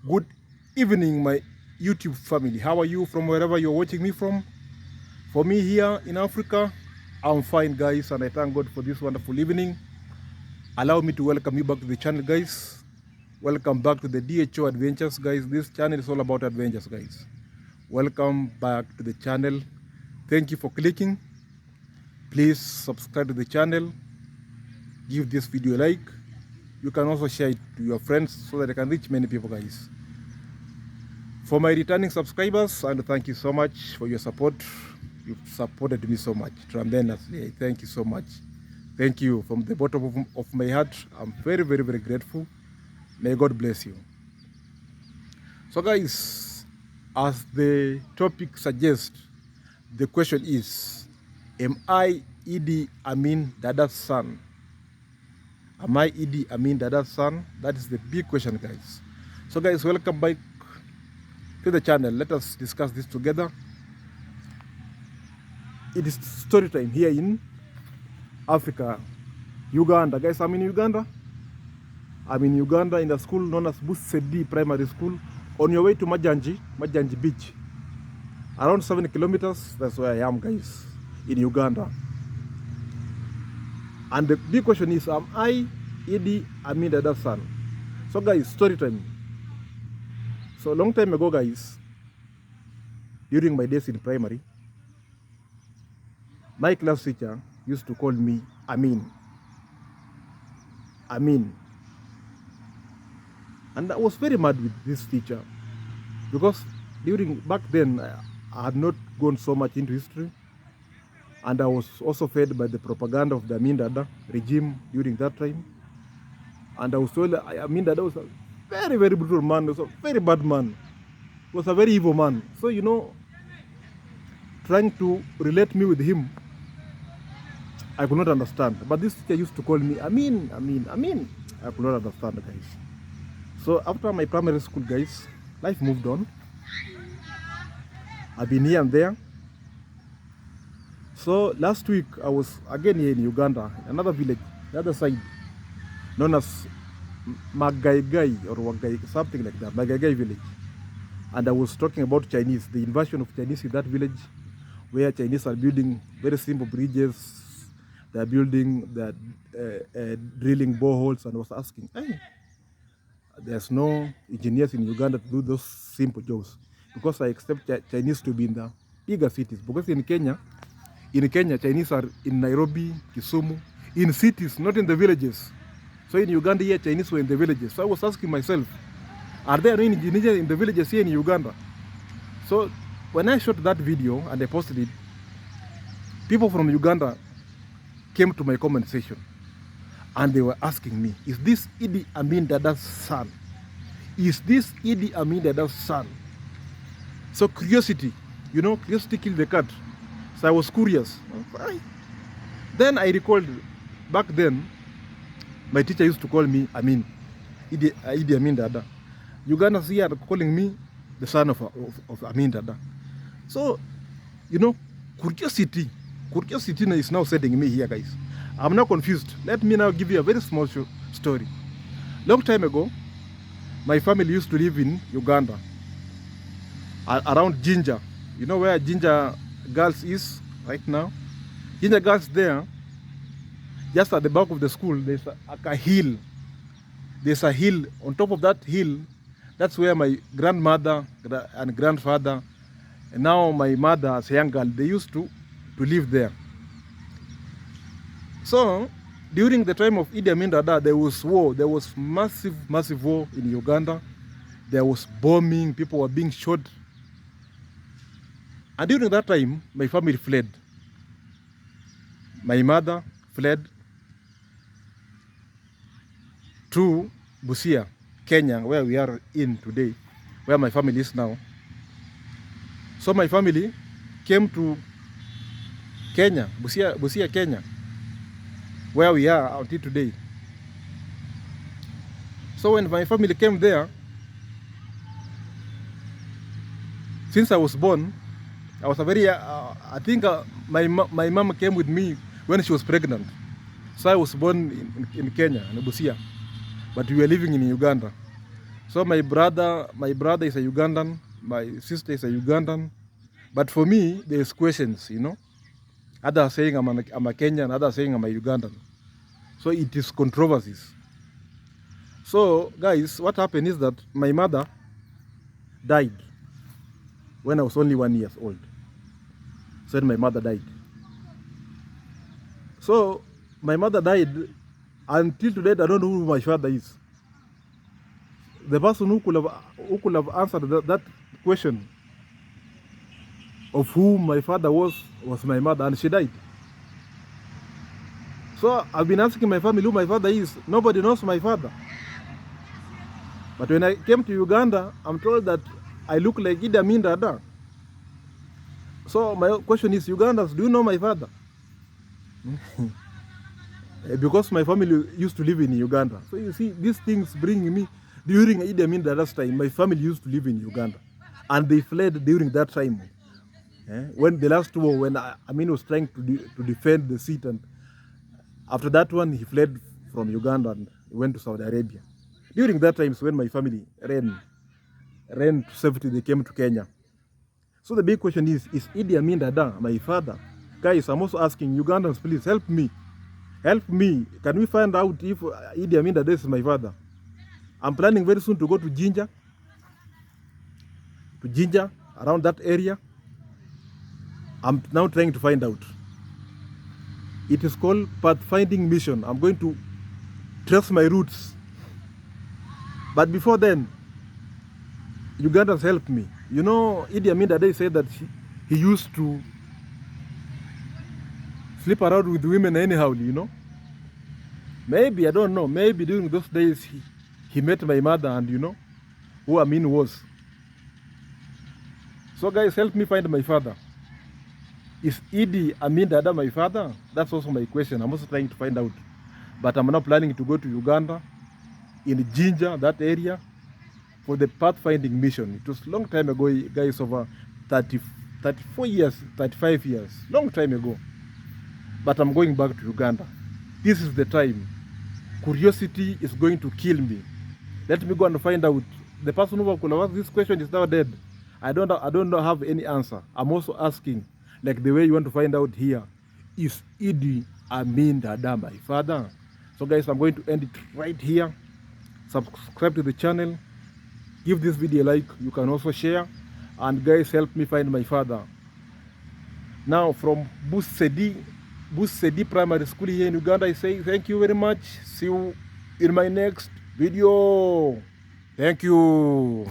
Good evening, my YouTube family. How are you from wherever you're watching me from? For me here in Africa, I'm fine, guys, and I thank God for this wonderful evening. Allow me to welcome you back to the channel, guys. Welcome back to the DHO Adventures, guys. This channel is all about adventures, guys. Welcome back to the channel. Thank you for clicking. Please subscribe to the channel. Give this video a like. You can also share it to your friends so that I can reach many people, guys. For my returning subscribers, and thank you so much for your support. You've supported me so much tremendously. Thank you so much. Thank you from the bottom of my heart. I'm very, very, very grateful. May God bless you. So, guys, as the topic suggests, the question is, am I IDI AMIN Dada's son? Am I IDI AMIN Dada's son? That is the big question, guys. So, guys, welcome back to the channel. Let us discuss this together. It is story time here in Africa, Uganda. Guys, I'm in Uganda. I'm in Uganda in the school known as Busedi Primary School. On your way to Majanji Beach. Around 7 kilometers, that's where I am, guys, in Uganda. And the big question is, am I IDI AMIN Dada's son? So, guys, story time. So, long time ago, guys, during my days in primary, my class teacher used to call me Amin. Amin. And I was very mad with this teacher because back then, I had not gone so much into history. And I was also fed by the propaganda of the Amin Dada regime during that time. And I was told Amin Dada was a very, very brutal man. He was a very bad man. He was a very evil man. So, you know, trying to relate me with him, I could not understand. But this teacher used to call me Amin, Amin, Amin. I could not understand, guys. So after my primary school, guys, life moved on. I've been here and there. So last week, I was again here in Uganda, another village, the other side, known as Magaigai or Wagai, something like that, Magaigai village. And I was talking about Chinese, the invasion of Chinese in that village, where Chinese are building very simple bridges. They are building, they are drilling boreholes, and I was asking, hey, there's no engineers in Uganda to do those simple jobs, because I expect Chinese to be in the bigger cities. Because in Kenya, Chinese are in Nairobi, Kisumu, in cities, not in the villages. So in Uganda here, Chinese were in the villages. So I was asking myself, are there any engineers in the villages here in Uganda? So when I shot that video and I posted it, people from Uganda came to my comment section and they were asking me, is this IDI AMIN Dada's son? Is this IDI AMIN Dada's son? So curiosity, you know, curiosity killed the cat. So I was curious. Then I recalled, back then, my teacher used to call me Amin, IDI AMIN Dada. Ugandans here are calling me the son of Amin Dada. So, you know, curiosity is now sending me here, guys. I'm now confused. Let me now give you a very small story. Long time ago, my family used to live in Uganda, around Ginger. You know where Ginger Girls is right now? Ginger Girls there, just at the back of the school, there's a hill. There's a hill. On top of that hill, that's where my grandmother and grandfather, and now my mother as a young girl, they used to live there. So, during the time of IDI AMIN Dada, there was war. There was massive war in Uganda. There was bombing. People were being shot. And during that time, my family fled. My mother fled to Busia, Kenya, where we are in today, where my family is now. So my family came to Kenya, Busia, Kenya, where we are until today. So when my family came there, since I was born, I was a very, I think my mom came with me when she was pregnant. So I was born in Kenya, in Busia, but we were living in Uganda. So my brother is a Ugandan, my sister is a Ugandan. But for me, there's questions, you know. Others saying I'm a Kenyan, others saying I'm a Ugandan. So it is controversies. So guys, what happened is that my mother died when I was only 1 year old. So my mother died. So my mother died. Until today, I don't know who my father is. The person who could have answered that question of who my father was my mother, and she died. So I've been asking my family who my father is. Nobody knows my father. But when I came to Uganda, I'm told that I look like IDI AMIN Dada. So my question is, Ugandans, do you know my father? Because my family used to live in Uganda. So you see, these things bring me, during IDI AMIN Dada's time, my family used to live in Uganda. And they fled during that time. When the last war, when Amin was trying to defend the seat, and after that one, he fled from Uganda and went to Saudi Arabia. During that time, when my family ran to safety, they came to Kenya. So the big question is IDI AMIN Dada my father? Guys, I'm also asking Ugandans, please help me. Help me. Can we find out if IDI AMIN Dada is my father? I'm planning very soon to go to Jinja, around that area. I'm now trying to find out. It is called pathfinding mission. I'm going to trace my roots. But before then, Ugandans help me. You know, IDI AMIN Dada said that he used to sleep around with women anyhow, you know. Maybe, I don't know, maybe during those days he met my mother and you know who Amin was. So guys, help me find my father. Is IDI AMIN Dada my father? That's also my question. I'm also trying to find out. But I'm now planning to go to Uganda, in Jinja, that area, for the pathfinding mission. It was a long time ago, guys, over 34 years, 35 years, long time ago. But I'm going back to Uganda. This is the time. Curiosity is going to kill me. Let me go and find out. The person who could have asked this question is now dead. I don't have any answer. I'm also asking, like the way you want to find out here, is IDI AMIN Dada my father? So guys, I'm going to end it right here. Subscribe to the channel. Give this video a like. You can also share. And guys, help me find my father. Now from Busedi Primary School here in Uganda, I say thank you very much. See you in my next video. Thank you.